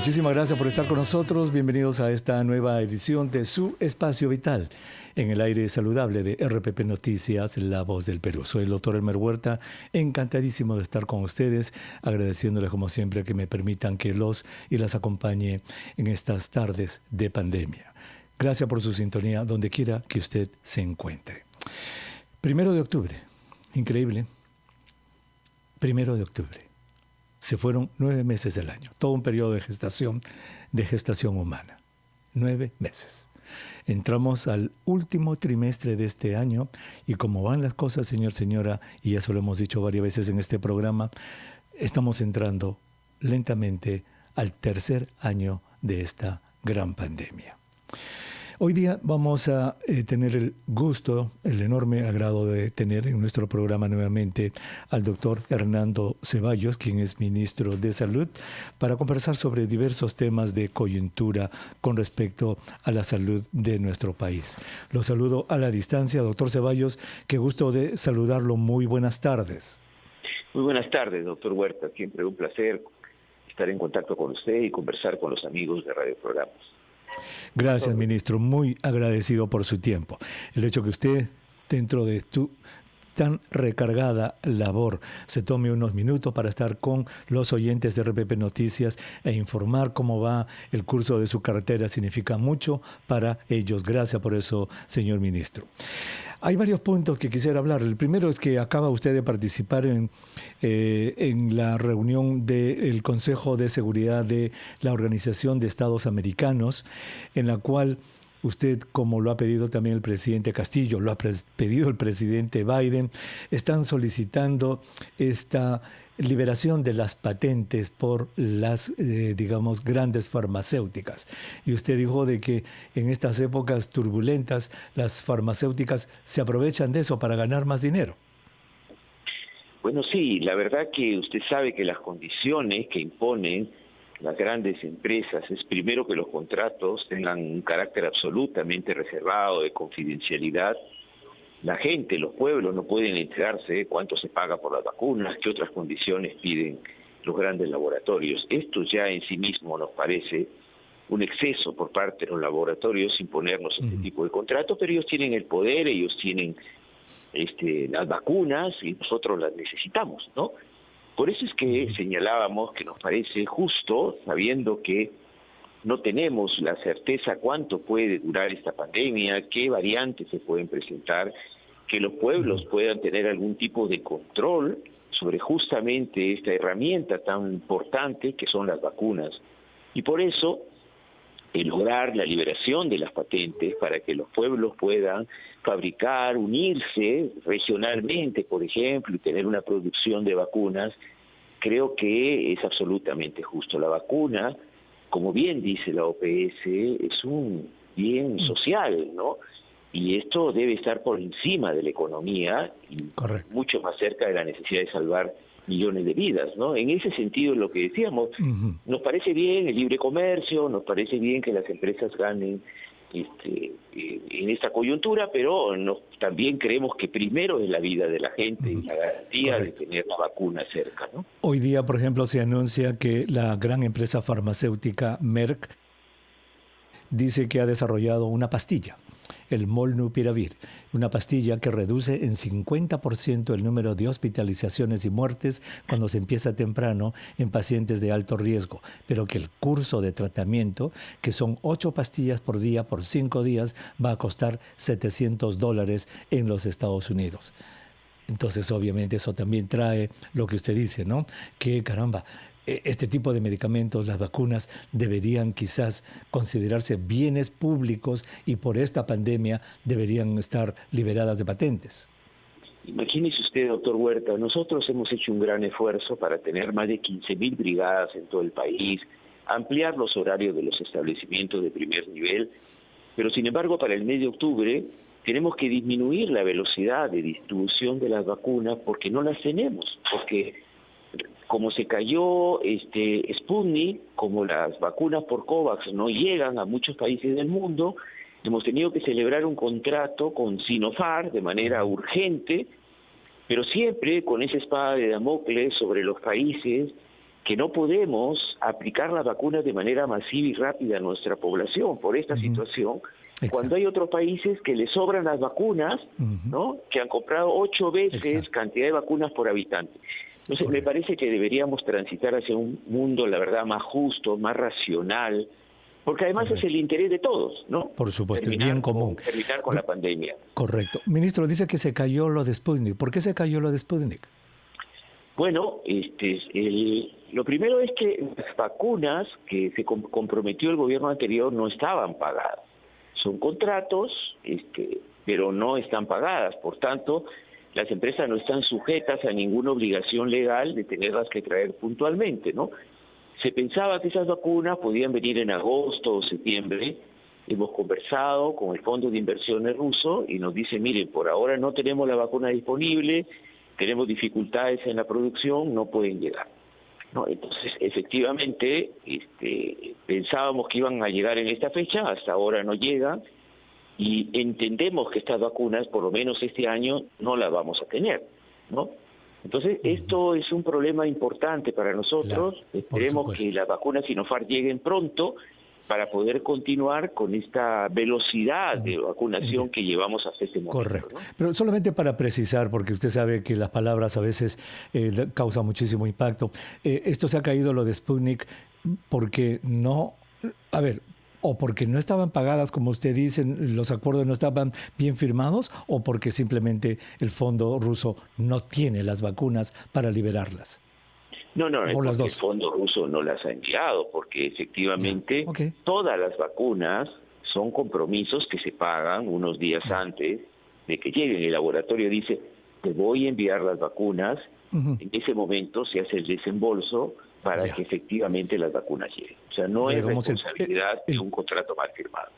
Muchísimas gracias por estar con nosotros. Bienvenidos a esta nueva edición de su Espacio Vital en el aire saludable de RPP Noticias, La Voz del Perú. Soy el doctor Elmer Huerta, encantadísimo de estar con ustedes, agradeciéndoles como siempre que me permitan que los y las acompañe en estas tardes de pandemia. Gracias por su sintonía donde quiera que usted se encuentre. 1 de octubre, increíble. 1 de octubre. Se fueron 9 meses del año, todo un periodo de gestación humana. 9 meses. Entramos al último trimestre de este año y como van las cosas, señor, señora, y eso lo hemos dicho varias veces en este programa, estamos entrando lentamente al tercer año de esta gran pandemia. Hoy día vamos a tener el gusto, el enorme agrado de tener en nuestro programa nuevamente al doctor Hernando Ceballos, quien es ministro de Salud, para conversar sobre diversos temas de coyuntura con respecto a la salud de nuestro país. Lo saludo a la distancia, doctor Ceballos, qué gusto de saludarlo. Muy buenas tardes. Muy buenas tardes, doctor Huerta. Siempre un placer estar en contacto con usted y conversar con los amigos de Radio Programas. Gracias, ministro. Muy agradecido por su tiempo. El hecho que usted, dentro de tu tan recargada labor, se tome unos minutos para estar con los oyentes de RPP Noticias e informar cómo va el curso de su cartera significa mucho para ellos. Gracias por eso, señor ministro. Hay varios puntos que quisiera hablar. El primero es que acaba usted de participar en la reunión del Consejo de Seguridad de la Organización de Estados Americanos, en la cual usted, como lo ha pedido también el presidente Castillo, lo ha pedido el presidente Biden, están solicitando esta liberación de las patentes por las, grandes farmacéuticas. Y usted dijo de que en estas épocas turbulentas las farmacéuticas se aprovechan de eso para ganar más dinero. Bueno, sí, la verdad que usted sabe que las condiciones que imponen las grandes empresas es primero que los contratos tengan un carácter absolutamente reservado de confidencialidad. La gente, los pueblos no pueden enterarse cuánto se paga por las vacunas, qué otras condiciones piden los grandes laboratorios. Esto ya en sí mismo nos parece un exceso por parte de los laboratorios imponernos este tipo de contratos, pero ellos tienen el poder, ellos tienen las vacunas y nosotros las necesitamos, ¿no? Por eso es que señalábamos que nos parece justo, sabiendo que no tenemos la certeza cuánto puede durar esta pandemia, qué variantes se pueden presentar, que los pueblos puedan tener algún tipo de control sobre justamente esta herramienta tan importante que son las vacunas. Y por eso, lograr la liberación de las patentes para que los pueblos puedan fabricar, unirse regionalmente, por ejemplo, y tener una producción de vacunas, creo que es absolutamente justo. La vacuna, como bien dice la OPS, es un bien social, ¿no? Y esto debe estar por encima de la economía y mucho más cerca de la necesidad de salvar millones de vidas, ¿no? En ese sentido, lo que decíamos, nos parece bien el libre comercio, nos parece bien que las empresas ganen en esta coyuntura, pero también creemos que primero es la vida de la gente y la garantía de tener la vacuna cerca, ¿no? Hoy día, por ejemplo, se anuncia que la gran empresa farmacéutica Merck dice que ha desarrollado una pastilla, el Molnupiravir, una pastilla que reduce en 50% el número de hospitalizaciones y muertes cuando se empieza temprano en pacientes de alto riesgo, pero que el curso de tratamiento, que son 8 pastillas por día por 5 días, va a costar $700 en los Estados Unidos. Entonces, obviamente, eso también trae lo que usted dice, ¿no? Que, caramba, este tipo de medicamentos, las vacunas, deberían quizás considerarse bienes públicos y por esta pandemia deberían estar liberadas de patentes. Imagínese usted, doctor Huerta, nosotros hemos hecho un gran esfuerzo para tener más de 15.000 brigadas en todo el país, ampliar los horarios de los establecimientos de primer nivel, pero sin embargo para el mes de octubre tenemos que disminuir la velocidad de distribución de las vacunas porque no las tenemos, porque como se cayó Sputnik, como las vacunas por COVAX no llegan a muchos países del mundo, hemos tenido que celebrar un contrato con Sinopharm de manera urgente, pero siempre con esa espada de Damocles sobre los países que no podemos aplicar las vacunas de manera masiva y rápida a nuestra población por esta situación, cuando hay otros países que les sobran las vacunas, ¿no? Que han comprado 8 veces cantidad de vacunas por habitante. Entonces, me parece que deberíamos transitar hacia un mundo, la verdad, más justo, más racional, porque además es el interés de todos, ¿no? Por supuesto, el bien común. Terminar con la pandemia. Correcto. Ministro, dice que se cayó lo de Sputnik. ¿Por qué se cayó lo de Sputnik? Bueno, lo primero es que las vacunas que se comprometió el gobierno anterior no estaban pagadas. Son contratos, pero no están pagadas. Por tanto, las empresas no están sujetas a ninguna obligación legal de tenerlas que traer puntualmente, ¿no? Se pensaba que esas vacunas podían venir en agosto o septiembre. Hemos conversado con el Fondo de Inversiones ruso y nos dice, miren, por ahora no tenemos la vacuna disponible, tenemos dificultades en la producción, no pueden llegar. ¿No? Entonces, efectivamente, pensábamos que iban a llegar en esta fecha, hasta ahora no llegan, y entendemos que estas vacunas, por lo menos este año, no las vamos a tener, ¿no? Entonces, esto es un problema importante para nosotros. Esperemos que las vacunas Sinopharm lleguen pronto para poder continuar con esta velocidad de vacunación que llevamos hasta este momento. Correcto. ¿No? Pero solamente para precisar, porque usted sabe que las palabras a veces causan muchísimo impacto. Esto se ha caído lo de Sputnik porque no... A ver, o porque no estaban pagadas, como usted dice, los acuerdos no estaban bien firmados, o porque simplemente el fondo ruso no tiene las vacunas para liberarlas. No, es porque el fondo ruso no las ha enviado, porque efectivamente todas las vacunas son compromisos que se pagan unos días antes de que lleguen. El laboratorio dice, te voy a enviar las vacunas, en ese momento se hace el desembolso para que efectivamente las vacunas lleguen. O sea, no es responsabilidad de un contrato mal firmado.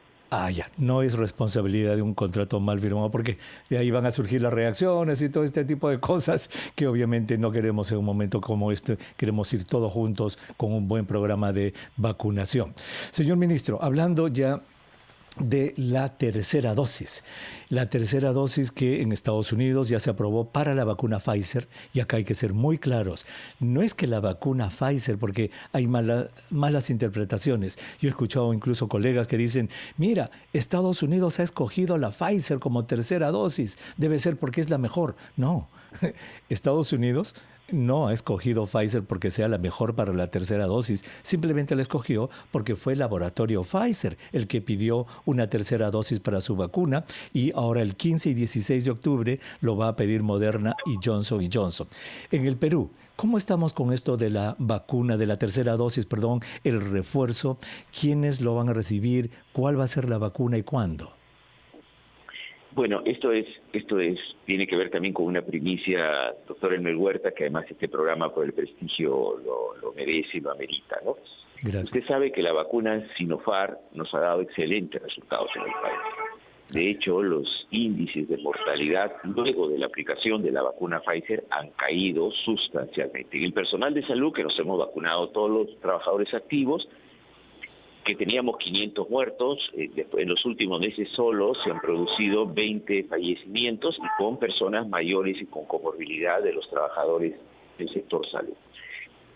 No es responsabilidad de un contrato mal firmado, porque de ahí van a surgir las reacciones y todo este tipo de cosas que obviamente no queremos en un momento como este. Queremos ir todos juntos con un buen programa de vacunación. Señor ministro, hablando ya de la tercera dosis. La tercera dosis que en Estados Unidos ya se aprobó para la vacuna Pfizer, y acá hay que ser muy claros. No es que la vacuna Pfizer, porque hay malas interpretaciones. Yo he escuchado incluso colegas que dicen, mira, Estados Unidos ha escogido la Pfizer como tercera dosis, debe ser porque es la mejor. No, Estados Unidos no ha escogido Pfizer porque sea la mejor para la tercera dosis, simplemente la escogió porque fue el laboratorio Pfizer el que pidió una tercera dosis para su vacuna, y ahora el 15 y 16 de octubre lo va a pedir Moderna y Johnson & Johnson. En el Perú, ¿cómo estamos con esto de la vacuna, de la tercera dosis, el refuerzo? ¿Quiénes lo van a recibir? ¿Cuál va a ser la vacuna y cuándo? Bueno, esto tiene que ver también con una primicia, doctor Elmer Huerta, que además este programa por el prestigio lo merece y lo amerita, ¿no? Gracias. Usted sabe que la vacuna Sinopharm nos ha dado excelentes resultados en el país. De hecho, los índices de mortalidad luego de la aplicación de la vacuna Pfizer han caído sustancialmente. Y el personal de salud, que nos hemos vacunado todos los trabajadores activos, que teníamos 500 muertos, en los últimos meses solo se han producido 20 fallecimientos, y con personas mayores y con comorbilidad de los trabajadores del sector salud,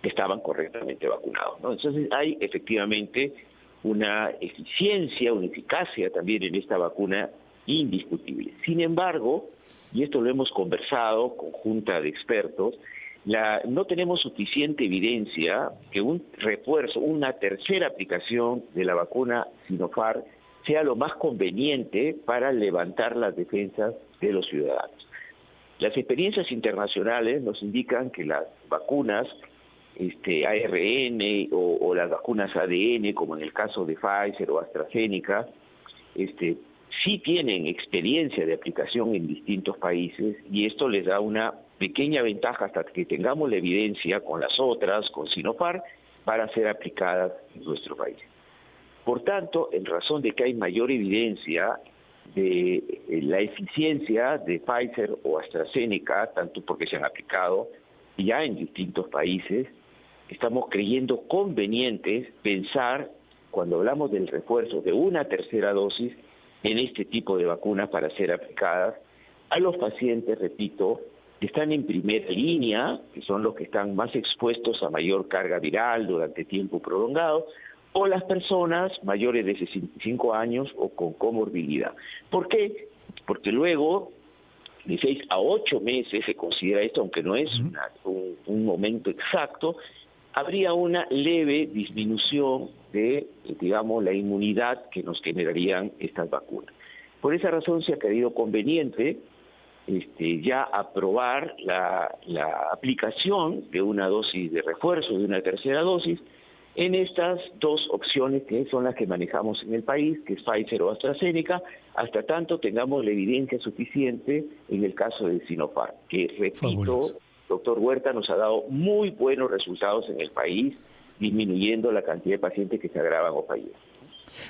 que estaban correctamente vacunados, ¿no? Entonces hay efectivamente una eficiencia, una eficacia también en esta vacuna indiscutible. Sin embargo, y esto lo hemos conversado con junta de expertos, no tenemos suficiente evidencia que un refuerzo, una tercera aplicación de la vacuna Sinopharm sea lo más conveniente para levantar las defensas de los ciudadanos. Las experiencias internacionales nos indican que las vacunas ARN o las vacunas ADN, como en el caso de Pfizer o AstraZeneca, sí tienen experiencia de aplicación en distintos países, y esto les da una pequeña ventaja hasta que tengamos la evidencia con las otras, con Sinopharm, para ser aplicadas en nuestro país. Por tanto, en razón de que hay mayor evidencia de la eficiencia de Pfizer o AstraZeneca, tanto porque se han aplicado ya en distintos países, estamos creyendo convenientes pensar, cuando hablamos del refuerzo de una tercera dosis, en este tipo de vacunas para ser aplicadas a los pacientes, repito, que están en primera línea, que son los que están más expuestos a mayor carga viral durante tiempo prolongado, o las personas mayores de 65 años o con comorbilidad. ¿Por qué? Porque luego, de 6 a 8 meses, se considera esto, aunque no es un momento exacto, habría una leve disminución de, digamos, la inmunidad que nos generarían estas vacunas. Por esa razón se ha creído conveniente ya aprobar la aplicación de una dosis de refuerzo, de una tercera dosis, en estas dos opciones que son las que manejamos en el país, que es Pfizer o AstraZeneca, hasta tanto tengamos la evidencia suficiente en el caso de Sinopharm, que, repito, Fabuloso. doctor Huerta, nos ha dado muy buenos resultados en el país, disminuyendo la cantidad de pacientes que se agravan o fallecen.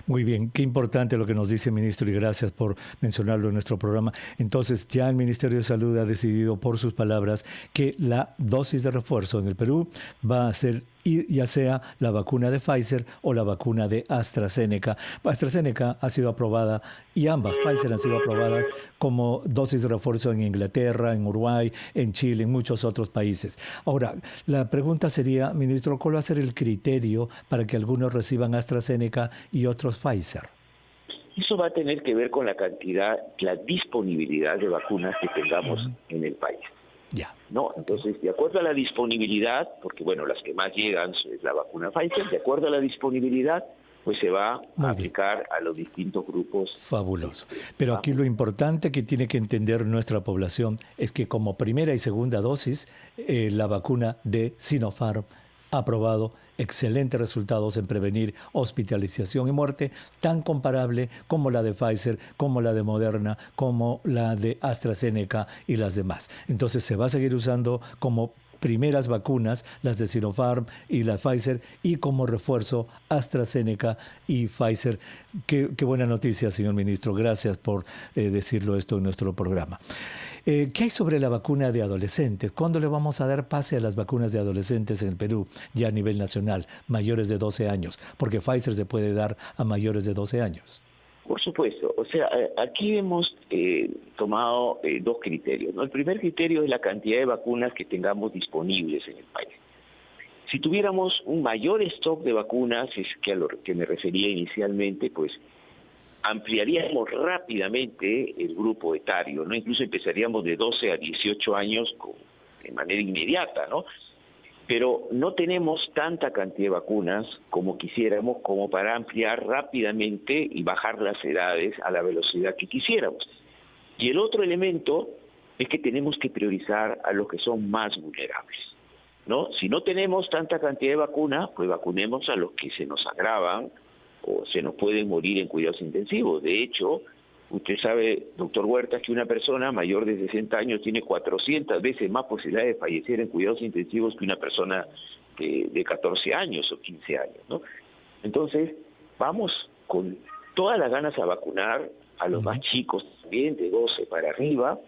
Muy bien, qué importante lo que nos dice, ministro, y gracias por mencionarlo en nuestro programa. Entonces, ya el Ministerio de Salud ha decidido, por sus palabras, que la dosis de refuerzo en el Perú va a ser ya sea la vacuna de Pfizer o la vacuna de AstraZeneca. AstraZeneca ha sido aprobada y ambas, Pfizer, han sido aprobadas como dosis de refuerzo en Inglaterra, en Uruguay, en Chile, en muchos otros países. Ahora, la pregunta sería, ministro, ¿cuál va a ser el criterio para que algunos reciban AstraZeneca y otros Pfizer? Eso va a tener que ver con la cantidad, la disponibilidad de vacunas que tengamos en el país. Ya. ¿No? Entonces, de acuerdo a la disponibilidad, porque bueno, las que más llegan es la vacuna Pfizer, de acuerdo a la disponibilidad, pues se va a aplicar a los distintos grupos. Fabuloso. Pero aquí lo importante que tiene que entender nuestra población es que como primera y segunda dosis, la vacuna de Sinopharm ha probado excelentes resultados en prevenir hospitalización y muerte, tan comparable como la de Pfizer, como la de Moderna, como la de AstraZeneca y las demás. Entonces se va a seguir usando como primeras vacunas, las de Sinopharm y la Pfizer, y como refuerzo AstraZeneca y Pfizer. Qué buena noticia, señor ministro. Gracias por decirlo esto en nuestro programa. ¿Qué hay sobre la vacuna de adolescentes? ¿Cuándo le vamos a dar pase a las vacunas de adolescentes en el Perú, ya a nivel nacional, mayores de 12 años? Porque Pfizer se puede dar a mayores de 12 años. Por supuesto. O sea, aquí hemos tomado dos criterios, ¿no? El primer criterio es la cantidad de vacunas que tengamos disponibles en el país. Si tuviéramos un mayor stock de vacunas, es que a lo que me refería inicialmente, pues ampliaríamos rápidamente el grupo etario, ¿no? Incluso empezaríamos de 12 a 18 años de manera inmediata, ¿no? Pero no tenemos tanta cantidad de vacunas como quisiéramos, como para ampliar rápidamente y bajar las edades a la velocidad que quisiéramos. Y el otro elemento es que tenemos que priorizar a los que son más vulnerables, ¿no? Si no tenemos tanta cantidad de vacunas, pues vacunemos a los que se nos agravan o se nos pueden morir en cuidados intensivos. De hecho, usted sabe, doctor Huerta, que una persona mayor de 60 años tiene 400 veces más posibilidad de fallecer en cuidados intensivos que una persona de 14 años o 15 años, ¿no? Entonces, vamos con todas las ganas a vacunar a los más chicos también, de 12 para arriba,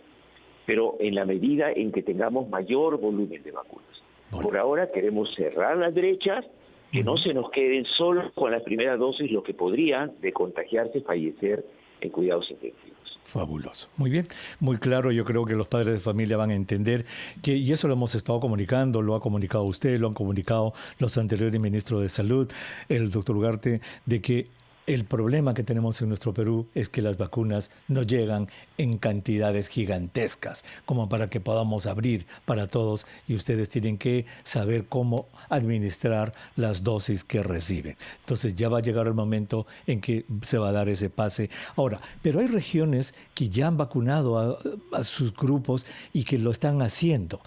pero en la medida en que tengamos mayor volumen de vacunas. Por ahora queremos cerrar las brechas, que no se nos queden solo con las primeras dosis los que podrían de contagiarse, fallecer en cuidados intensivos. Fabuloso. Muy bien, muy claro. Yo creo que los padres de familia van a entender que, y eso lo hemos estado comunicando, lo ha comunicado usted, lo han comunicado los anteriores ministros de Salud, el doctor Ugarte, de que el problema que tenemos en nuestro Perú es que las vacunas no llegan en cantidades gigantescas como para que podamos abrir para todos, y ustedes tienen que saber cómo administrar las dosis que reciben. Entonces ya va a llegar el momento en que se va a dar ese pase. Ahora, pero hay regiones que ya han vacunado a sus grupos y que lo están haciendo.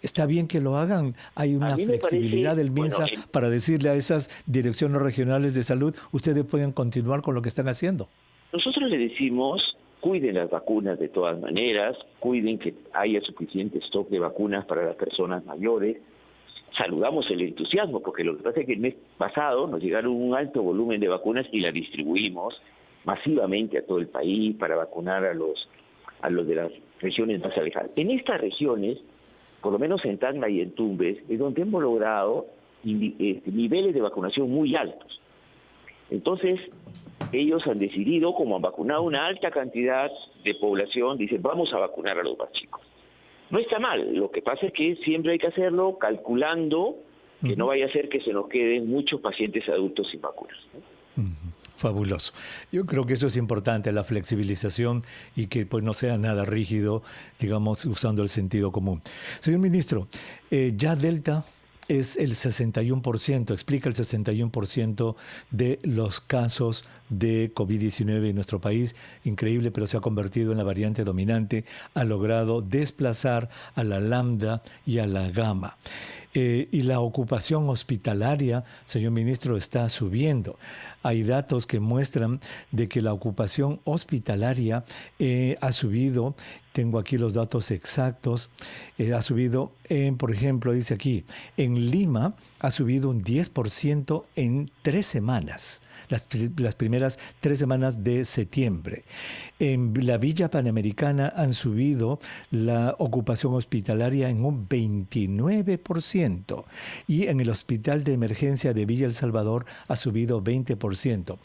Está bien que lo hagan. Hay una flexibilidad del MINSA para decirle a esas direcciones regionales de salud, ustedes pueden continuar con lo que están haciendo. Nosotros le decimos, cuiden las vacunas de todas maneras, cuiden que haya suficiente stock de vacunas para las personas mayores. Saludamos el entusiasmo, porque lo que pasa es que el mes pasado nos llegaron un alto volumen de vacunas y las distribuimos masivamente a todo el país para vacunar a los de las regiones más alejadas. En estas regiones, por lo menos en Tacna y en Tumbes, es donde hemos logrado niveles de vacunación muy altos. Entonces, ellos han decidido, como han vacunado una alta cantidad de población, dicen, vamos a vacunar a los más chicos. No está mal, lo que pasa es que siempre hay que hacerlo calculando que no vaya a ser que se nos queden muchos pacientes adultos sin vacunas, ¿no? Fabuloso. Yo creo que eso es importante, la flexibilización y que pues no sea nada rígido, digamos, usando el sentido común. Señor ministro, ya Delta es el 61%, explica el 61% de los casos de COVID-19 en nuestro país. Increíble, pero se ha convertido en la variante dominante. Ha logrado desplazar a la lambda y a la gamma. Y la ocupación hospitalaria, señor ministro, está subiendo. Hay datos que muestran de que la ocupación hospitalaria ha subido. Tengo aquí los datos exactos. Ha subido, por ejemplo, dice aquí, en Lima ha subido un 10% en 3 semanas, las primeras 3 semanas de septiembre. En la Villa Panamericana han subido la ocupación hospitalaria en un 29%. Y en el Hospital de Emergencia de Villa El Salvador ha subido 20%.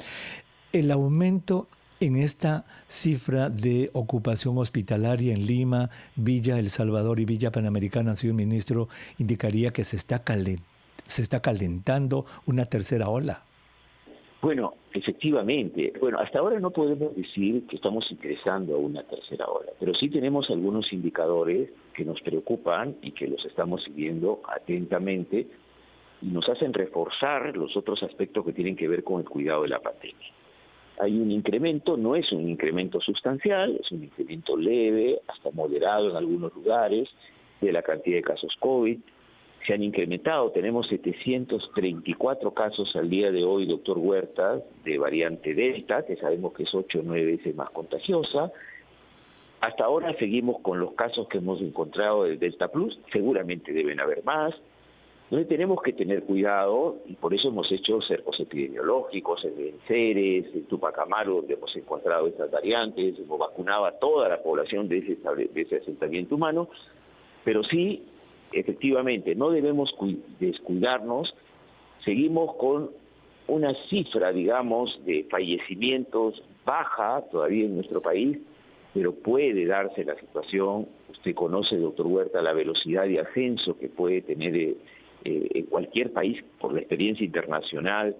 El aumento en esta cifra de ocupación hospitalaria en Lima, Villa El Salvador y Villa Panamericana, señor ministro, indicaría que se está calentando una tercera ola. Bueno, efectivamente. Bueno, hasta ahora no podemos decir que estamos ingresando a una tercera ola, pero sí tenemos algunos indicadores que nos preocupan y que los estamos siguiendo atentamente y nos hacen reforzar los otros aspectos que tienen que ver con el cuidado de la pandemia. Hay un incremento, no es un incremento sustancial, es un incremento leve, hasta moderado en algunos lugares, de la cantidad de casos COVID. Se han incrementado, tenemos 734 casos al día de hoy, doctor Huerta, de variante Delta, que sabemos que es 8 o 9 veces más contagiosa. Hasta ahora seguimos con los casos que hemos encontrado de Delta Plus, seguramente deben haber más. Entonces tenemos que tener cuidado y por eso hemos hecho cercos epidemiológicos en Venceres, en Tupac Amaru, donde hemos encontrado estas variantes, hemos vacunado a toda la población de ese asentamiento humano, pero sí, efectivamente, no debemos descuidarnos. Seguimos con una cifra, digamos, de fallecimientos baja todavía en nuestro país, pero puede darse la situación. Usted conoce, doctor Huerta, la velocidad de ascenso que puede tener en cualquier país por la experiencia internacional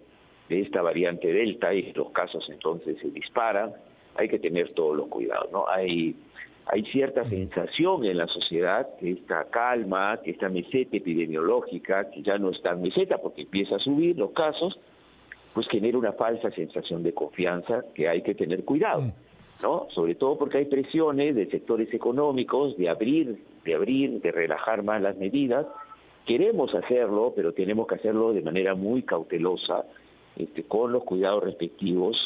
de esta variante Delta, y los casos entonces se disparan. Hay que tener todos los cuidados, ¿no? Hay cierta sensación en la sociedad que esta calma, que esta meseta epidemiológica, que ya no está en meseta porque empieza a subir los casos, pues genera una falsa sensación de confianza que hay que tener cuidado, ¿no? Sobre todo porque hay presiones de sectores económicos de abrir, de relajar más las medidas. Queremos hacerlo, pero tenemos que hacerlo de manera muy cautelosa, con los cuidados respectivos,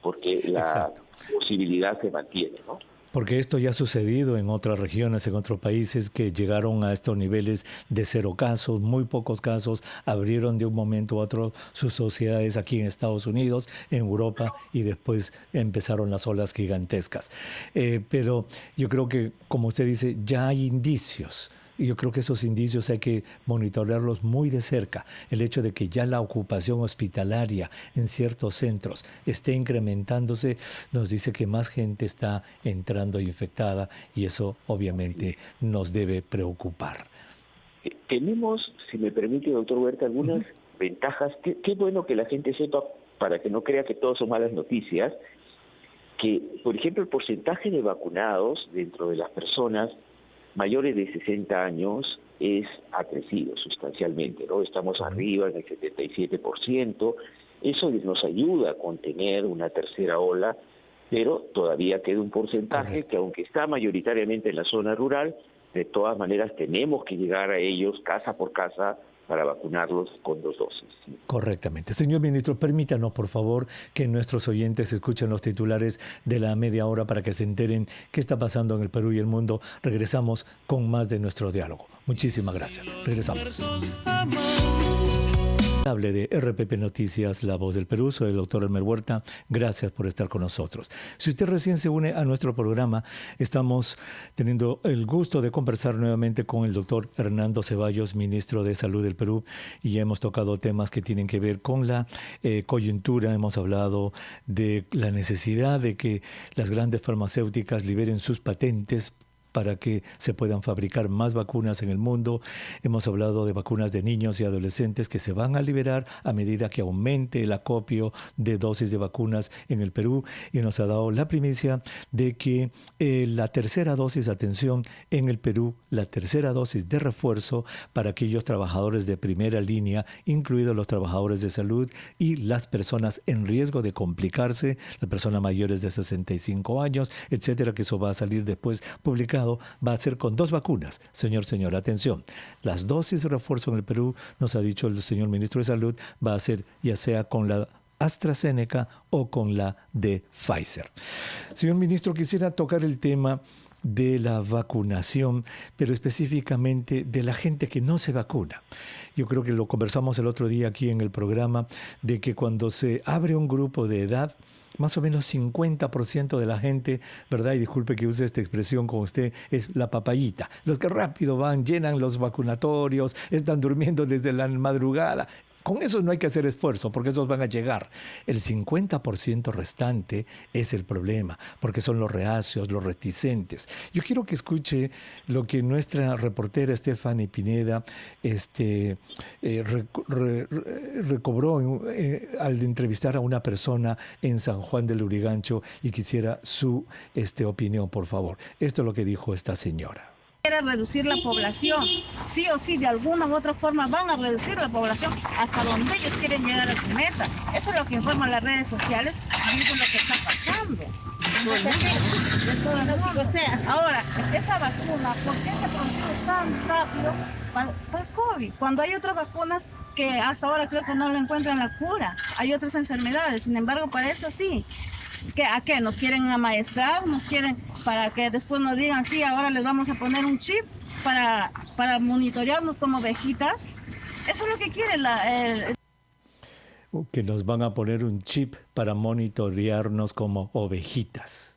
porque la posibilidad se mantiene, ¿no? Porque esto ya ha sucedido en otras regiones, en otros países que llegaron a estos niveles de 0 casos, muy pocos casos, abrieron de un momento a otro sus sociedades aquí en Estados Unidos, en Europa, y después empezaron las olas gigantescas. Pero yo creo que, como usted dice, ya hay indicios. Y yo creo que esos indicios hay que monitorearlos muy de cerca. El hecho de que ya la ocupación hospitalaria en ciertos centros esté incrementándose nos dice que más gente está entrando infectada y eso obviamente nos debe preocupar. Tenemos, si me permite, doctor Huerta, algunas ventajas. Qué bueno que la gente sepa, para que no crea que todo son malas noticias, que, por ejemplo, el porcentaje de vacunados dentro de las personas mayores de 60 años ha crecido sustancialmente, ¿no? Estamos arriba del 77%, eso nos ayuda a contener una tercera ola, pero todavía queda un porcentaje que, aunque está mayoritariamente en la zona rural, de todas maneras tenemos que llegar a ellos casa por casa para vacunarlos con 2 dosis. Correctamente. Señor ministro, permítanos, por favor, que nuestros oyentes escuchen los titulares de la media hora para que se enteren qué está pasando en el Perú y el mundo. Regresamos con más de nuestro diálogo. Muchísimas gracias. Regresamos. Hable de RPP Noticias, La Voz del Perú. Soy el doctor Elmer Huerta. Gracias por estar con nosotros. Si usted recién se une a nuestro programa, estamos teniendo el gusto de conversar nuevamente con el doctor Hernando Ceballos, ministro de Salud del Perú, y hemos tocado temas que tienen que ver con la coyuntura. Hemos hablado de la necesidad de que las grandes farmacéuticas liberen sus patentes para que se puedan fabricar más vacunas en el mundo. Hemos hablado de vacunas de niños y adolescentes que se van a liberar a medida que aumente el acopio de dosis de vacunas en el Perú, y nos ha dado la primicia de que la tercera dosis, atención, en el Perú, la tercera dosis de refuerzo para aquellos trabajadores de primera línea, incluidos los trabajadores de salud y las personas en riesgo de complicarse, las personas mayores de 65 años, etcétera, que eso va a salir después publicado, va a ser con 2 vacunas. Señor, atención, las dosis de refuerzo en el Perú, nos ha dicho el señor ministro de Salud, va a ser ya sea con la AstraZeneca o con la de Pfizer. Señor ministro, quisiera tocar el tema de la vacunación, pero específicamente de la gente que no se vacuna. Yo creo que lo conversamos el otro día aquí en el programa, de que cuando se abre un grupo de edad, más o menos 50% de la gente, ¿verdad? Y disculpe que use esta expresión con usted, es la papayita. Los que rápido van, llenan los vacunatorios, están durmiendo desde la madrugada. Con eso no hay que hacer esfuerzo, porque esos van a llegar. El 50% restante es el problema, porque son los reacios, los reticentes. Yo quiero que escuche lo que nuestra reportera Stephanie Pineda recobró al entrevistar a una persona en San Juan del Lurigancho, y quisiera su opinión, por favor. Esto es lo que dijo esta señora. Reducir la población, sí o sí, de alguna u otra forma van a reducir la población hasta donde ellos quieren llegar a su meta. Eso es lo que informan las redes sociales y eso es lo que está pasando. O sea, ahora, esa vacuna, ¿por qué se produce tan rápido para el COVID? Cuando hay otras vacunas que hasta ahora creo que no le encuentran la cura, hay otras enfermedades, sin embargo, para esto sí. ¿A qué? ¿Nos quieren amaestrar? ¿Nos quieren para que después nos digan, sí, ahora les vamos a poner un chip para monitorearnos como ovejitas? Eso es lo que quieren que nos van a poner un chip para monitorearnos como ovejitas.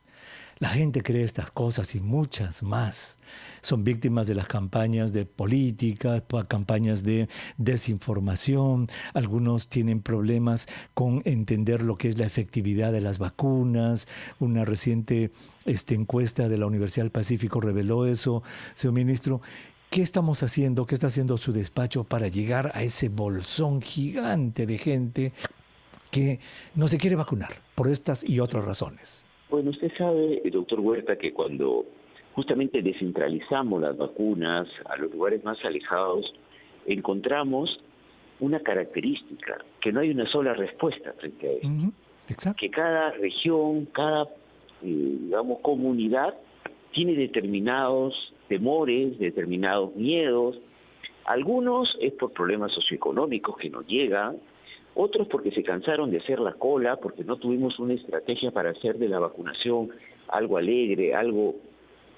La gente cree estas cosas y muchas más. Son víctimas de las campañas de política, campañas de desinformación. Algunos tienen problemas con entender lo que es la efectividad de las vacunas. Una reciente encuesta de la Universidad del Pacífico reveló eso. Señor ministro, ¿qué estamos haciendo? ¿Qué está haciendo su despacho para llegar a ese bolsón gigante de gente que no se quiere vacunar por estas y otras razones? Bueno, usted sabe, doctor Huerta, que cuando justamente descentralizamos las vacunas a los lugares más alejados, encontramos una característica, que no hay una sola respuesta frente a eso. Exacto. Que cada región, cada, comunidad tiene determinados temores, determinados miedos. Algunos es por problemas socioeconómicos que no llegan, otros porque se cansaron de hacer la cola, porque no tuvimos una estrategia para hacer de la vacunación algo alegre, algo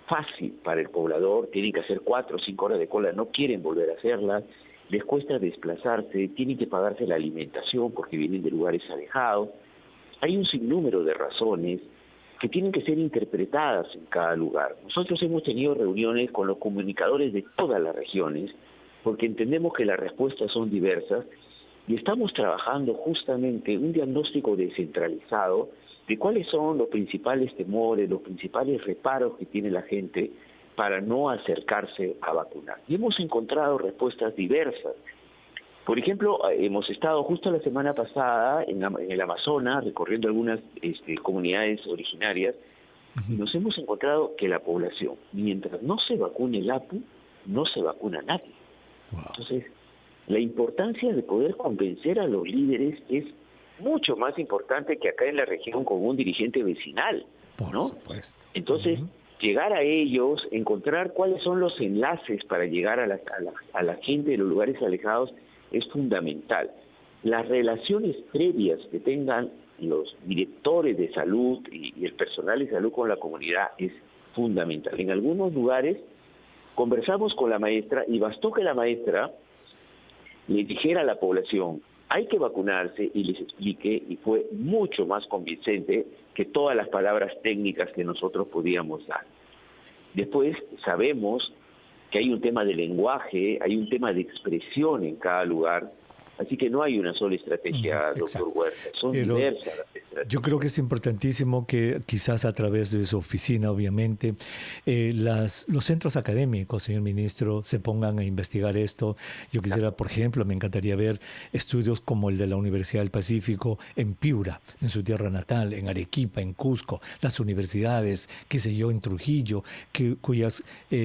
fácil para el poblador. Tienen que hacer 4 o 5 horas de cola, no quieren volver a hacerlas, les cuesta desplazarse, tienen que pagarse la alimentación porque vienen de lugares alejados. Hay un sinnúmero de razones que tienen que ser interpretadas en cada lugar. Nosotros hemos tenido reuniones con los comunicadores de todas las regiones, porque entendemos que las respuestas son diversas, y estamos trabajando justamente un diagnóstico descentralizado de cuáles son los principales temores, los principales reparos que tiene la gente para no acercarse a vacunar. Y hemos encontrado respuestas diversas. Por ejemplo, hemos estado justo la semana pasada en el Amazonas recorriendo algunas comunidades originarias y nos hemos encontrado que la población, mientras no se vacune el APU, no se vacuna nadie. Wow. Entonces, la importancia de poder convencer a los líderes es mucho más importante que acá en la región con un dirigente vecinal, ¿no? Por supuesto. Entonces, llegar a ellos, encontrar cuáles son los enlaces para llegar a la gente de los lugares alejados es fundamental. Las relaciones previas que tengan los directores de salud y el personal de salud con la comunidad es fundamental. En algunos lugares conversamos con la maestra y bastó que la maestra le dijera a la población, hay que vacunarse, y les explique, y fue mucho más convincente que todas las palabras técnicas que nosotros podíamos dar. Después sabemos que hay un tema de lenguaje, hay un tema de expresión en cada lugar. Así que no hay una sola estrategia, doctor Huerta, son diversas las estrategias. Yo creo que es importantísimo que quizás a través de su oficina, obviamente, los centros académicos, señor ministro, se pongan a investigar esto. Yo quisiera, por ejemplo, me encantaría ver estudios como el de la Universidad del Pacífico en Piura, en su tierra natal, en Arequipa, en Cusco, las universidades, qué sé yo, en Trujillo, cuyas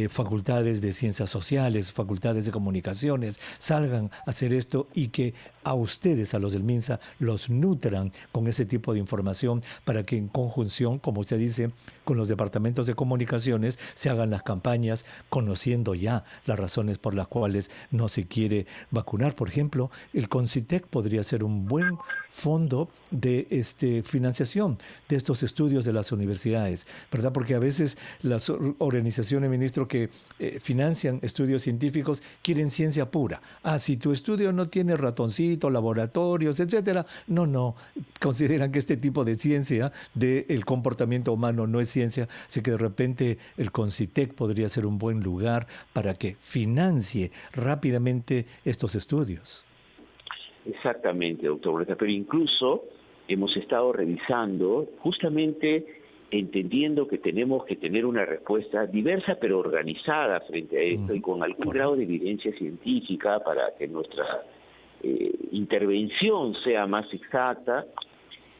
facultades de ciencias sociales, facultades de comunicaciones, salgan a hacer esto y que a ustedes, a los del MINSA, los nutran con ese tipo de información para que en conjunción, como usted dice, con los departamentos de comunicaciones se hagan las campañas conociendo ya las razones por las cuales no se quiere vacunar. Por ejemplo, el CONCITEC podría ser un buen fondo de financiación de estos estudios de las universidades, ¿verdad? Porque a veces las organizaciones, ministro, que financian estudios científicos quieren ciencia pura. Si tu estudio no tiene ratoncitos, laboratorios, etcétera, no, consideran que este tipo de ciencia del comportamiento humano no es ciencia, así que de repente el CONCITEC podría ser un buen lugar para que financie rápidamente estos estudios. Exactamente, doctor Huerta, pero incluso hemos estado revisando, justamente entendiendo que tenemos que tener una respuesta diversa pero organizada frente a esto y con algún grado de evidencia científica para que nuestra intervención sea más exacta.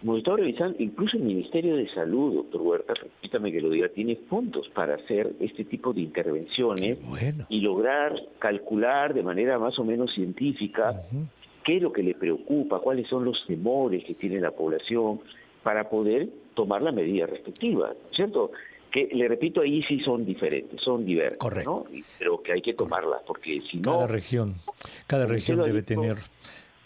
Hemos estado revisando, incluso el Ministerio de Salud, doctor Huerta, permítame que lo diga, tiene fondos para hacer este tipo de intervenciones y lograr calcular de manera más o menos científica qué es lo que le preocupa, cuáles son los temores que tiene la población para poder tomar la medida respectiva, ¿cierto? Que, le repito, ahí sí son diferentes, son diversas, correcto, ¿no? Pero que hay que tomarlas, porque si no... Cada región debe tener...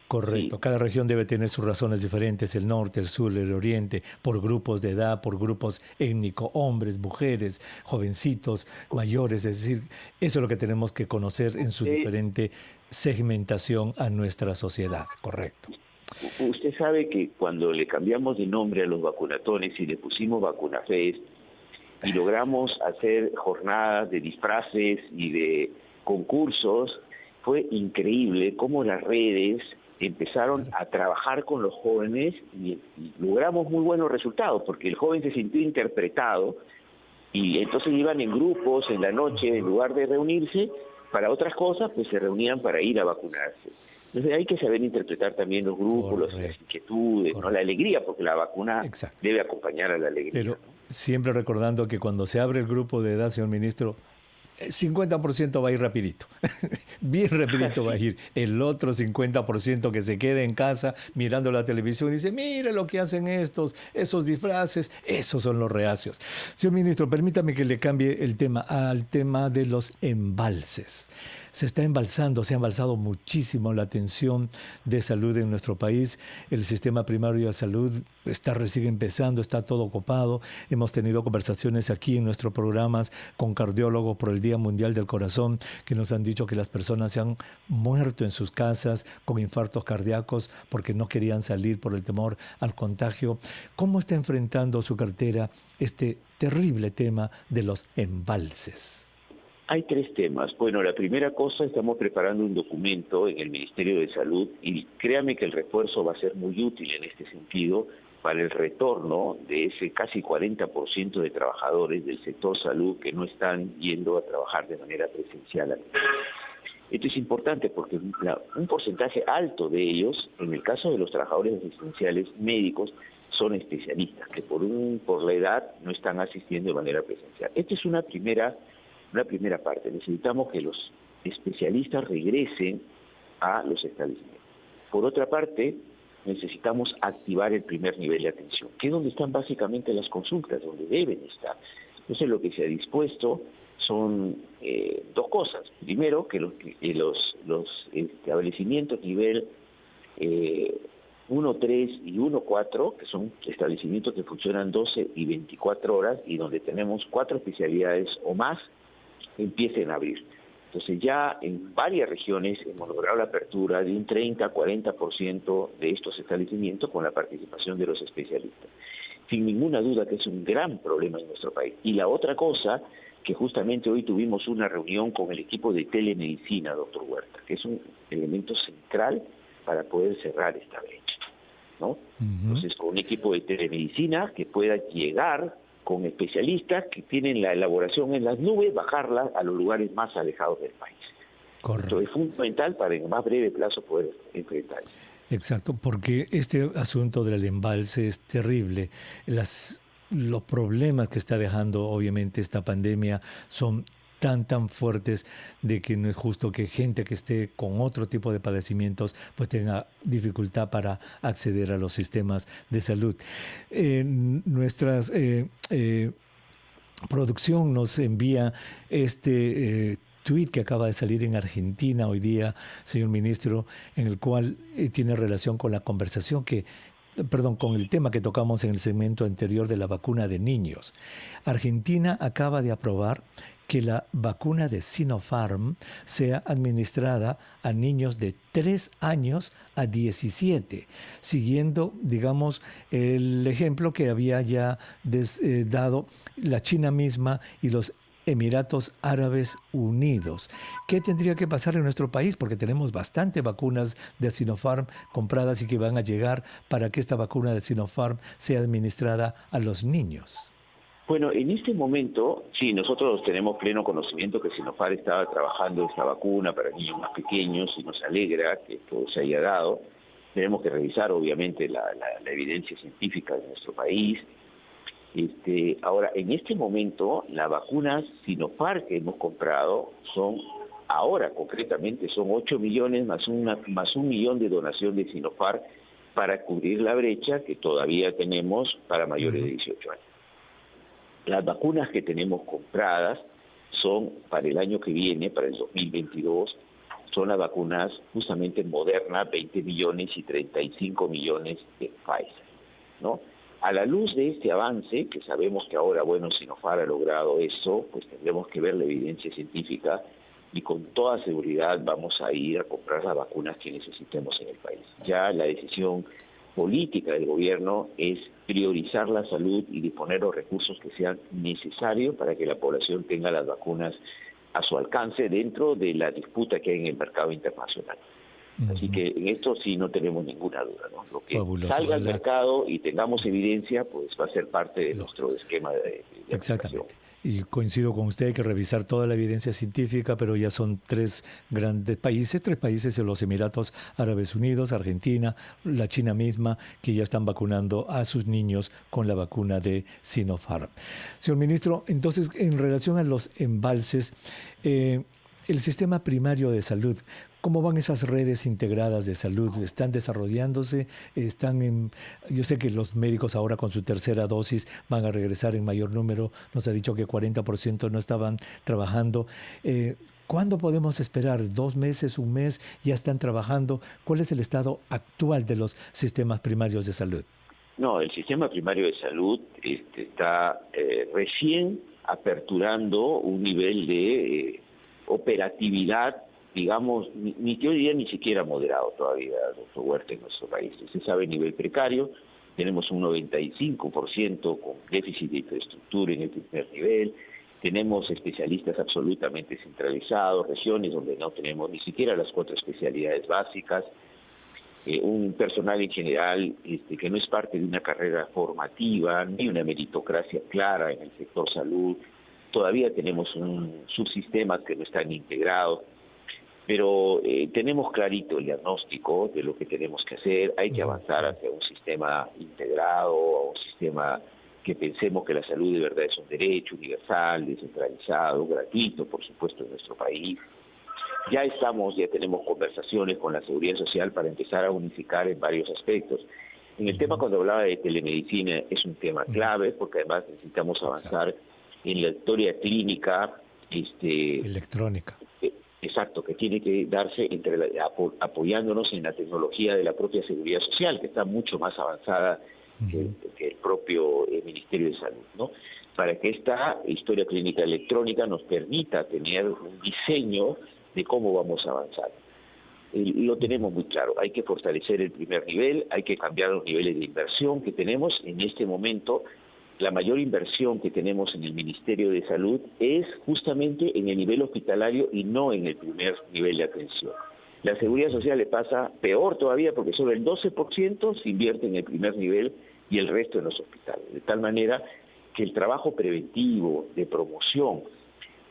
Correcto, sí. Cada región debe tener sus razones diferentes, el norte, el sur, el oriente, por grupos de edad, por grupos étnicos, hombres, mujeres, jovencitos, mayores, es decir, eso es lo que tenemos que conocer en su diferente segmentación a nuestra sociedad, correcto. Usted sabe que cuando le cambiamos de nombre a los vacunatones y le pusimos VacunaFest y logramos hacer jornadas de disfraces y de concursos, fue increíble cómo las redes empezaron a trabajar con los jóvenes y logramos muy buenos resultados, porque el joven se sintió interpretado y entonces iban en grupos en la noche, en lugar de reunirse para otras cosas, pues se reunían para ir a vacunarse. Entonces hay que saber interpretar también los grupos, las inquietudes, ¿no? La alegría, porque la vacuna debe acompañar a la alegría. Pero siempre recordando que cuando se abre el grupo de edad, señor ministro, 50% va a ir rapidito, bien rapidito va a ir. El otro 50% que se quede en casa mirando la televisión y dice, mire lo que hacen esos disfraces, esos son los reacios. Señor ministro, permítame que le cambie el tema al tema de los embalses. Se ha embalsado muchísimo la atención de salud en nuestro país. El sistema primario de salud está recién empezando, está todo copado. Hemos tenido conversaciones aquí en nuestros programas con cardiólogos por el Día Mundial del Corazón que nos han dicho que las personas se han muerto en sus casas con infartos cardíacos porque no querían salir por el temor al contagio. ¿Cómo está enfrentando su cartera este terrible tema de los embalses? Hay tres temas. Bueno, la primera cosa, estamos preparando un documento en el Ministerio de Salud y créame que el refuerzo va a ser muy útil en este sentido para el retorno de ese casi 40% de trabajadores del sector salud que no están yendo a trabajar de manera presencial. Esto es importante porque un porcentaje alto de ellos, en el caso de los trabajadores asistenciales médicos, son especialistas que por la edad no están asistiendo de manera presencial. Esta es una primera parte. Necesitamos que los especialistas regresen a los establecimientos. Por otra parte, necesitamos activar el primer nivel de atención, que es donde están básicamente las consultas, donde deben estar. Entonces, lo que se ha dispuesto son dos cosas. Primero, que los establecimientos nivel 1, 3 y 1, 4, que son establecimientos que funcionan 12 y 24 horas y donde tenemos 4 especialidades o más, empiecen a abrir. Entonces ya en varias regiones hemos logrado la apertura de un 30-40% de estos establecimientos con la participación de los especialistas. Sin ninguna duda que es un gran problema en nuestro país. Y la otra cosa, que justamente hoy tuvimos una reunión con el equipo de telemedicina, doctor Huerta, que es un elemento central para poder cerrar esta brecha, ¿no? Entonces, con un equipo de telemedicina que pueda llegar con especialistas que tienen la elaboración en las nubes, bajarla a los lugares más alejados del país. Correcto. Esto es fundamental para en más breve plazo poder enfrentar. Exacto, porque este asunto del embalse es terrible. Los problemas que está dejando, obviamente, esta pandemia son tan fuertes de que no es justo que gente que esté con otro tipo de padecimientos pues tenga dificultad para acceder a los sistemas de salud. Nuestras producción nos envía este tuit que acaba de salir en Argentina hoy día, señor ministro, en el cual tiene relación con la conversación con el tema que tocamos en el segmento anterior de la vacuna de niños. Argentina acaba de aprobar que la vacuna de Sinopharm sea administrada a niños de 3 años a 17, siguiendo, digamos, el ejemplo que había ya dado la China misma y los Emiratos Árabes Unidos. ¿Qué tendría que pasar en nuestro país? Porque tenemos bastante vacunas de Sinopharm compradas y que van a llegar para que esta vacuna de Sinopharm sea administrada a los niños. Bueno, en este momento, sí, nosotros tenemos pleno conocimiento que Sinopharm estaba trabajando esta vacuna para niños más pequeños y nos alegra que todo se haya dado. Tenemos que revisar, obviamente, la evidencia científica de nuestro país. Ahora, en este momento, las vacunas Sinopharm que hemos comprado ahora concretamente, son 8 millones más un millón de donación de Sinopharm para cubrir la brecha que todavía tenemos para mayores de 18 años. Las vacunas que tenemos compradas son para el año que viene, para el 2022, son las vacunas justamente Moderna, 20 millones y 35 millones de Pfizer, ¿no? A la luz de este avance, que sabemos que ahora, Sinopharm ha logrado eso, pues tendremos que ver la evidencia científica y con toda seguridad vamos a ir a comprar las vacunas que necesitemos en el país. Ya la decisión política del gobierno es priorizar la salud y disponer los recursos que sean necesarios para que la población tenga las vacunas a su alcance dentro de la disputa que hay en el mercado internacional. Así que en esto sí no tenemos ninguna duda, ¿no? Lo que salga al mercado y tengamos evidencia, pues va a ser parte de nuestro esquema de Exactamente. Y coincido con usted, hay que revisar toda la evidencia científica, pero ya son 3 países en los Emiratos Árabes Unidos, Argentina, la China misma, que ya están vacunando a sus niños con la vacuna de Sinopharm. Señor ministro, entonces, en relación a los embalses, el sistema primario de salud, ¿cómo van esas redes integradas de salud? ¿Están desarrollándose? Yo sé que los médicos ahora con su tercera dosis van a regresar en mayor número. Nos ha dicho que 40% no estaban trabajando. ¿Cuándo podemos esperar? ¿2 meses, 1 mes? ¿Ya están trabajando? ¿Cuál es el estado actual de los sistemas primarios de salud? No, el sistema primario de salud está recién aperturando un nivel de operatividad, digamos, yo diría ni siquiera moderado todavía, doctor Huerta, en nuestro país. Usted sabe, nivel precario, tenemos un 95% con déficit de infraestructura en el primer nivel, tenemos especialistas absolutamente centralizados, regiones donde no tenemos ni siquiera las 4 especialidades básicas, un personal en general que no es parte de una carrera formativa, ni una meritocracia clara en el sector salud. Todavía tenemos subsistemas que no están integrados, pero tenemos clarito el diagnóstico de lo que tenemos que hacer. Hay que avanzar hacia un sistema integrado, a un sistema que pensemos que la salud de verdad es un derecho universal, descentralizado, gratuito, por supuesto, en nuestro país. Ya tenemos conversaciones con la Seguridad Social para empezar a unificar en varios aspectos. En el tema, cuando hablaba de telemedicina, es un tema clave, porque además necesitamos avanzar en la historia clínica electrónica. Exacto, que tiene que darse apoyándonos en la tecnología de la propia Seguridad Social, que está mucho más avanzada que el propio Ministerio de Salud, ¿no? Para que esta historia clínica electrónica nos permita tener un diseño de cómo vamos a avanzar. Lo tenemos muy claro, hay que fortalecer el primer nivel, hay que cambiar los niveles de inversión que tenemos en este momento. La mayor inversión que tenemos en el Ministerio de Salud es justamente en el nivel hospitalario y no en el primer nivel de atención. La seguridad social le pasa peor todavía porque solo el 12% se invierte en el primer nivel y el resto en los hospitales. De tal manera que el trabajo preventivo, de promoción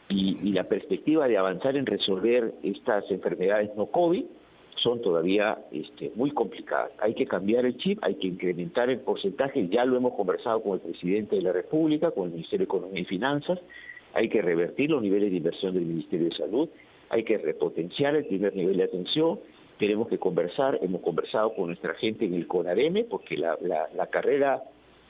y la perspectiva de avanzar en resolver estas enfermedades no COVID son todavía muy complicadas. Hay que cambiar el chip, hay que incrementar el porcentaje, ya lo hemos conversado con el presidente de la República, con el Ministerio de Economía y Finanzas, hay que revertir los niveles de inversión del Ministerio de Salud, hay que repotenciar el primer nivel de atención, tenemos que conversar, hemos conversado con nuestra gente en el CONAREME, porque la carrera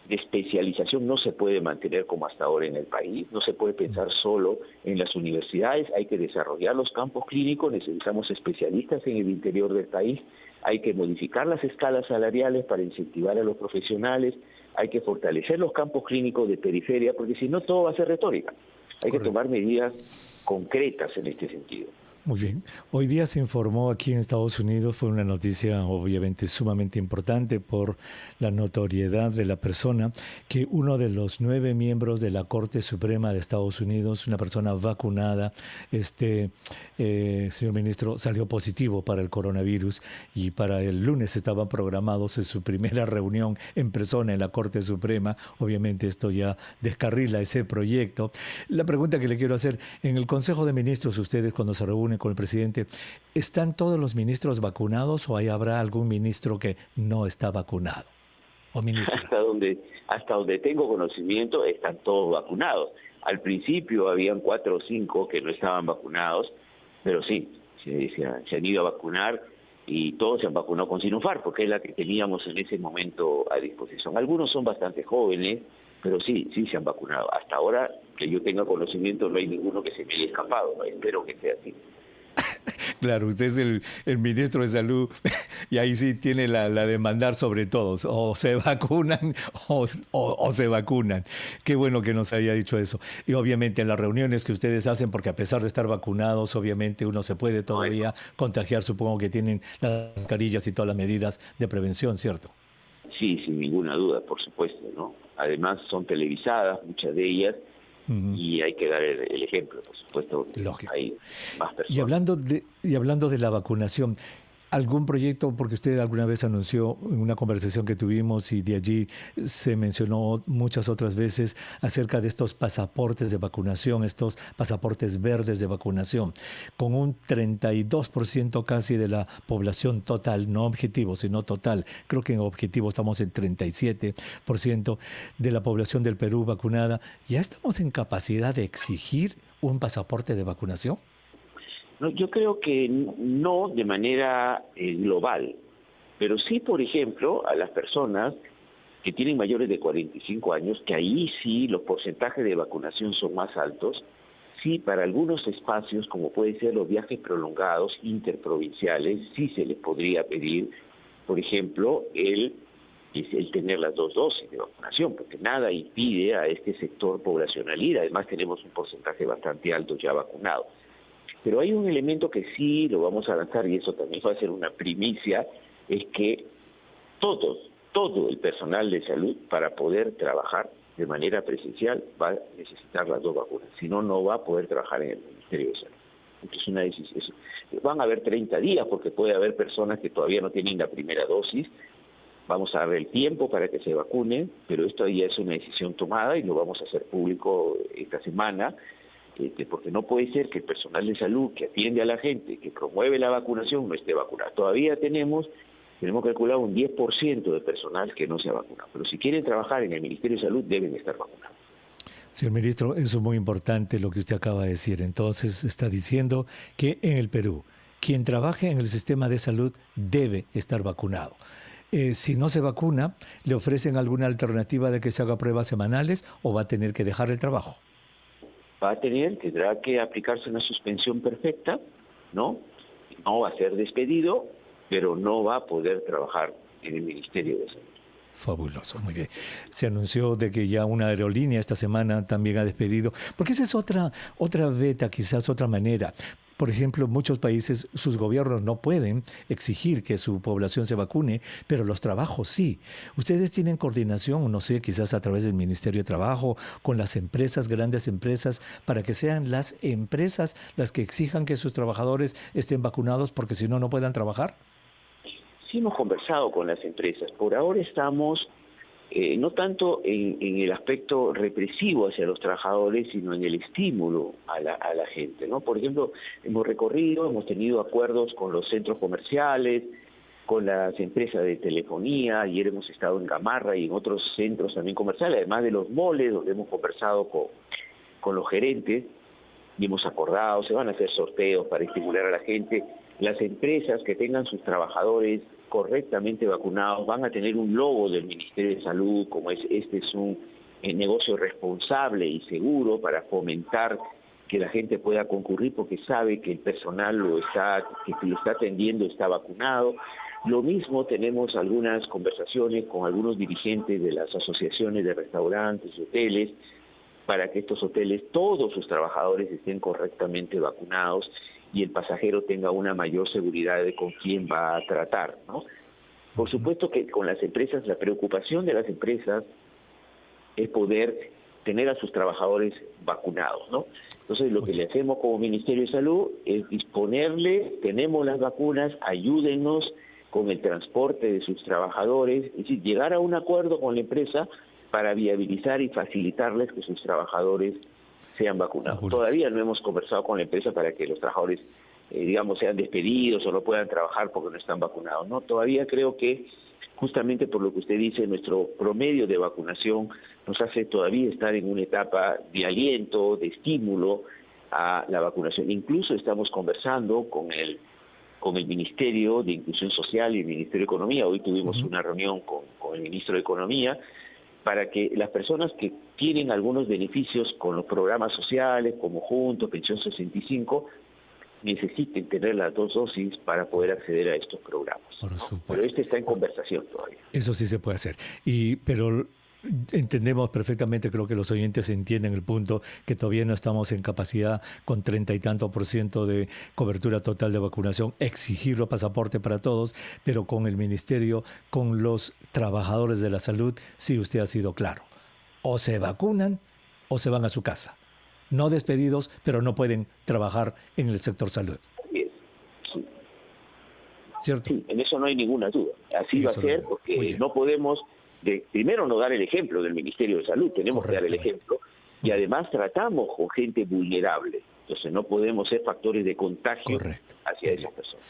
de especialización no se puede mantener como hasta ahora en el país, no se puede pensar solo en las universidades, hay que desarrollar los campos clínicos, necesitamos especialistas en el interior del país, hay que modificar las escalas salariales para incentivar a los profesionales, hay que fortalecer los campos clínicos de periferia, porque si no todo va a ser retórica, hay que tomar medidas concretas en este sentido. Muy bien. Hoy día se informó aquí en Estados Unidos, fue una noticia obviamente sumamente importante por la notoriedad de la persona, que uno de los 9 miembros de la Corte Suprema de Estados Unidos, una persona vacunada, señor ministro, salió positivo para el coronavirus y para el lunes estaban programados en su primera reunión en persona en la Corte Suprema. Obviamente esto ya descarrila ese proyecto. La pregunta que le quiero hacer, en el Consejo de Ministros, ustedes cuando se reúnen con el presidente, ¿están todos los ministros vacunados o ahí habrá algún ministro que no está vacunado? ¿O ministra? Hasta donde tengo conocimiento están todos vacunados. Al principio habían 4 o 5 que no estaban vacunados, pero sí, se han ido a vacunar y todos se han vacunado con Sinopharm, porque es la que teníamos en ese momento a disposición. Algunos son bastante jóvenes, pero sí se han vacunado. Hasta ahora, que yo tenga conocimiento, no hay ninguno que se me haya escapado, ¿no? Espero que sea así. Claro, usted es el ministro de Salud y ahí sí tiene la de mandar sobre todos. O se vacunan o se vacunan. Qué bueno que nos haya dicho eso. Y obviamente en las reuniones que ustedes hacen, porque a pesar de estar vacunados, obviamente uno se puede todavía contagiar. Supongo que tienen las mascarillas y todas las medidas de prevención, ¿cierto? Sí, sin ninguna duda, por supuesto, ¿no? Además son televisadas, muchas de ellas, y hay que dar el ejemplo, por supuesto. Lógico. Hay más personas. Y hablando de la vacunación, ¿algún proyecto, porque usted alguna vez anunció en una conversación que tuvimos y de allí se mencionó muchas otras veces acerca de estos pasaportes de vacunación, estos pasaportes verdes de vacunación, con un 32% casi de la población total, no objetivo, sino total, creo que en objetivo estamos en 37% de la población del Perú vacunada? ¿Ya estamos en capacidad de exigir un pasaporte de vacunación? No, yo creo que no de manera global, pero sí, por ejemplo, a las personas que tienen mayores de 45 años, que ahí sí los porcentajes de vacunación son más altos, sí para algunos espacios, como pueden ser los viajes prolongados interprovinciales, sí se les podría pedir, por ejemplo, el tener las 2 dosis de vacunación, porque nada impide a este sector poblacional ir, además tenemos un porcentaje bastante alto ya vacunado. Pero hay un elemento que sí lo vamos a lanzar, y eso también va a ser una primicia, es que todo el personal de salud, para poder trabajar de manera presencial, va a necesitar las 2 vacunas. Si no, no va a poder trabajar en el Ministerio de Salud. Entonces, una decisión. Van a haber 30 días, porque puede haber personas que todavía no tienen la primera dosis. Vamos a dar el tiempo para que se vacunen, pero esto ya es una decisión tomada y lo vamos a hacer público esta semana. Porque no puede ser que el personal de salud que atiende a la gente, que promueve la vacunación, no esté vacunado. Todavía tenemos calculado un 10% de personal que no se ha vacunado. Pero si quieren trabajar en el Ministerio de Salud, deben estar vacunados. Señor ministro, eso es muy importante lo que usted acaba de decir. Entonces, está diciendo que en el Perú, quien trabaje en el sistema de salud debe estar vacunado. Si no se vacuna, ¿le ofrecen alguna alternativa de que se haga pruebas semanales o va a tener que dejar el trabajo? Tendrá que aplicarse una suspensión perfecta, ¿no? No va a ser despedido, pero no va a poder trabajar en el Ministerio de Salud. Fabuloso, muy bien. Se anunció de que ya una aerolínea esta semana también ha despedido, porque esa es otra beta, quizás otra manera. Por ejemplo, en muchos países sus gobiernos no pueden exigir que su población se vacune, pero los trabajos sí. ¿Ustedes tienen coordinación, no sé, quizás a través del Ministerio de Trabajo, con las empresas, grandes empresas, para que sean las empresas las que exijan que sus trabajadores estén vacunados porque si no, no puedan trabajar? Sí, hemos conversado con las empresas. Por ahora estamos no tanto en el aspecto represivo hacia los trabajadores, sino en el estímulo a la gente, ¿no? Por ejemplo, hemos tenido acuerdos con los centros comerciales, con las empresas de telefonía. Ayer hemos estado en Gamarra y en otros centros también comerciales, además de los moles, donde hemos conversado con los gerentes y hemos acordado, se van a hacer sorteos para estimular a la gente. Las empresas que tengan sus trabajadores correctamente vacunados van a tener un logo del Ministerio de Salud, como este es un negocio responsable y seguro para fomentar que la gente pueda concurrir porque sabe que el personal que lo está atendiendo está vacunado. Lo mismo, tenemos algunas conversaciones con algunos dirigentes de las asociaciones de restaurantes y hoteles para que estos hoteles, todos sus trabajadores estén correctamente vacunados y el pasajero tenga una mayor seguridad de con quién va a tratar, ¿no? Por supuesto que con las empresas, la preocupación de las empresas es poder tener a sus trabajadores vacunados, ¿no? Entonces, lo que le hacemos como Ministerio de Salud es disponerle, tenemos las vacunas, ayúdennos con el transporte de sus trabajadores, es decir, llegar a un acuerdo con la empresa para viabilizar y facilitarles que sus trabajadores sean vacunados. Todavía no hemos conversado con la empresa para que los trabajadores, sean despedidos o no puedan trabajar porque no están vacunados. No, todavía creo que justamente por lo que usted dice, nuestro promedio de vacunación nos hace todavía estar en una etapa de aliento, de estímulo a la vacunación. Incluso estamos conversando con el Ministerio de Inclusión Social y el Ministerio de Economía. Hoy tuvimos una reunión con el Ministro de Economía para que las personas que tienen algunos beneficios con los programas sociales, como Juntos, Pensión 65, necesiten tener las 2 dosis para poder acceder a estos programas. Por supuesto. Pero está en conversación todavía. Eso sí se puede hacer. Pero entendemos perfectamente, creo que los oyentes entienden el punto, que todavía no estamos en capacidad con 30 y tanto % de cobertura total de vacunación, exigirlo pasaporte para todos, pero con el Ministerio, con los trabajadores de la salud, sí usted ha sido claro. O se vacunan o se van a su casa. No despedidos, pero no pueden trabajar en el sector salud. Sí. ¿Cierto? Sí, en eso no hay ninguna duda. Así va a ser, porque no podemos... primero no dar el ejemplo del Ministerio de Salud, tenemos que dar el ejemplo, y además tratamos con gente vulnerable, entonces no podemos ser factores de contagio hacia esas personas.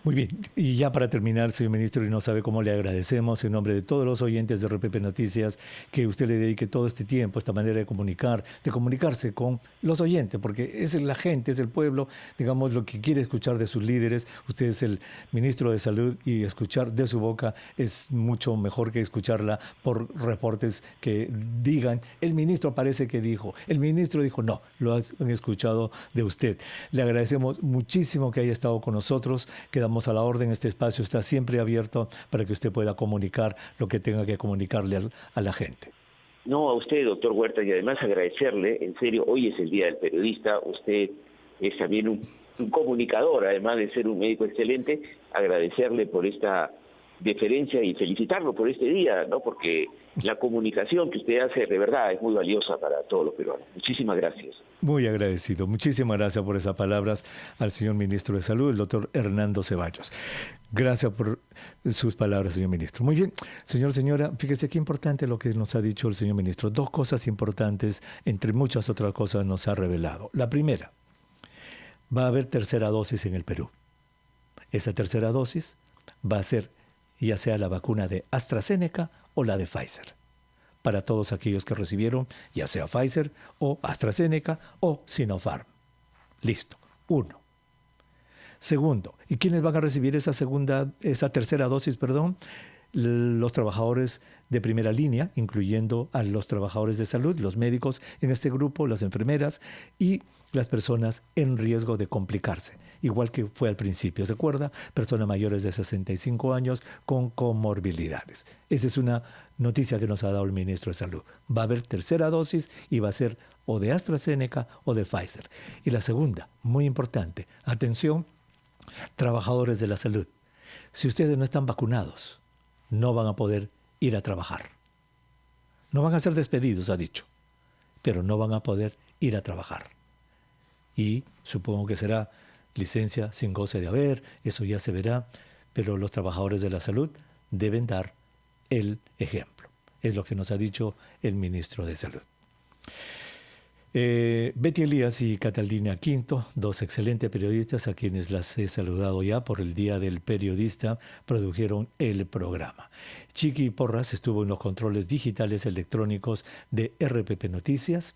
Muy bien, y ya para terminar, señor ministro, y no sabe cómo le agradecemos en nombre de todos los oyentes de RPP Noticias que usted le dedique todo este tiempo, esta manera de comunicarse con los oyentes, porque es la gente, es el pueblo, digamos, lo que quiere escuchar de sus líderes. Usted es el ministro de Salud y escuchar de su boca es mucho mejor que escucharla por reportes que digan, el ministro parece que dijo, el ministro dijo, no, lo han escuchado de usted. Le agradecemos muchísimo que haya estado con nosotros, quedamos a la orden, este espacio está siempre abierto para que usted pueda comunicar lo que tenga que comunicarle a la gente. No, a usted, doctor Huerta, y además agradecerle, en serio, hoy es el Día del Periodista, usted es también un comunicador, además de ser un médico excelente, agradecerle por esta deferencia y felicitarlo por este día, ¿no? Porque la comunicación que usted hace de verdad es muy valiosa para todos los peruanos. Muchísimas gracias. Muy agradecido. Muchísimas gracias por esas palabras al señor ministro de Salud, el doctor Hernando Ceballos. Gracias por sus palabras, señor ministro. Muy bien, señora, fíjese qué importante lo que nos ha dicho el señor ministro. 2 cosas importantes, entre muchas otras cosas, nos ha revelado. La primera, va a haber tercera dosis en el Perú. Esa tercera dosis va a ser ya sea la vacuna de AstraZeneca o la de Pfizer, para todos aquellos que recibieron ya sea Pfizer o AstraZeneca o Sinopharm. Listo, 1. Segundo, ¿y quiénes van a recibir esa tercera dosis, los trabajadores de primera línea, incluyendo a los trabajadores de salud, los médicos en este grupo, las enfermeras y las personas en riesgo de complicarse, igual que fue al principio. ¿Se acuerda? Personas mayores de 65 años con comorbilidades. Esa es una noticia que nos ha dado el ministro de Salud. Va a haber tercera dosis y va a ser o de AstraZeneca o de Pfizer. Y la segunda, muy importante, atención, trabajadores de la salud. Si ustedes no están vacunados, no van a poder ir a trabajar. No van a ser despedidos, ha dicho, pero no van a poder ir a trabajar. Y supongo que será licencia sin goce de haber, eso ya se verá, pero los trabajadores de la salud deben dar el ejemplo. Es lo que nos ha dicho el ministro de Salud. Betty Elías y Catalina Quinto, dos excelentes periodistas a quienes las he saludado ya por el Día del Periodista, produjeron el programa. Chiqui Porras estuvo en los controles digitales electrónicos de RPP Noticias.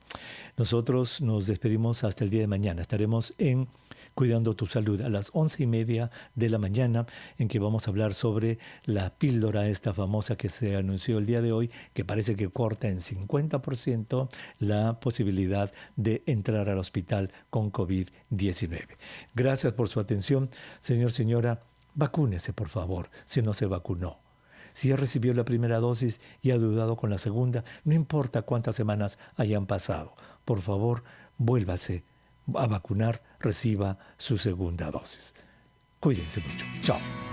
Nosotros nos despedimos hasta el día de mañana. Estaremos en Cuidando tu Salud a las 11:30 de la mañana, en que vamos a hablar sobre la píldora esta famosa que se anunció el día de hoy, que parece que corta en 50% la posibilidad de entrar al hospital con COVID-19. Gracias por su atención. Señor, señora, vacúnese, por favor, si no se vacunó. Si ya recibió la primera dosis y ha dudado con la segunda, no importa cuántas semanas hayan pasado. Por favor, vuélvase a vacunar, reciba su segunda dosis. Cuídense mucho. Chao.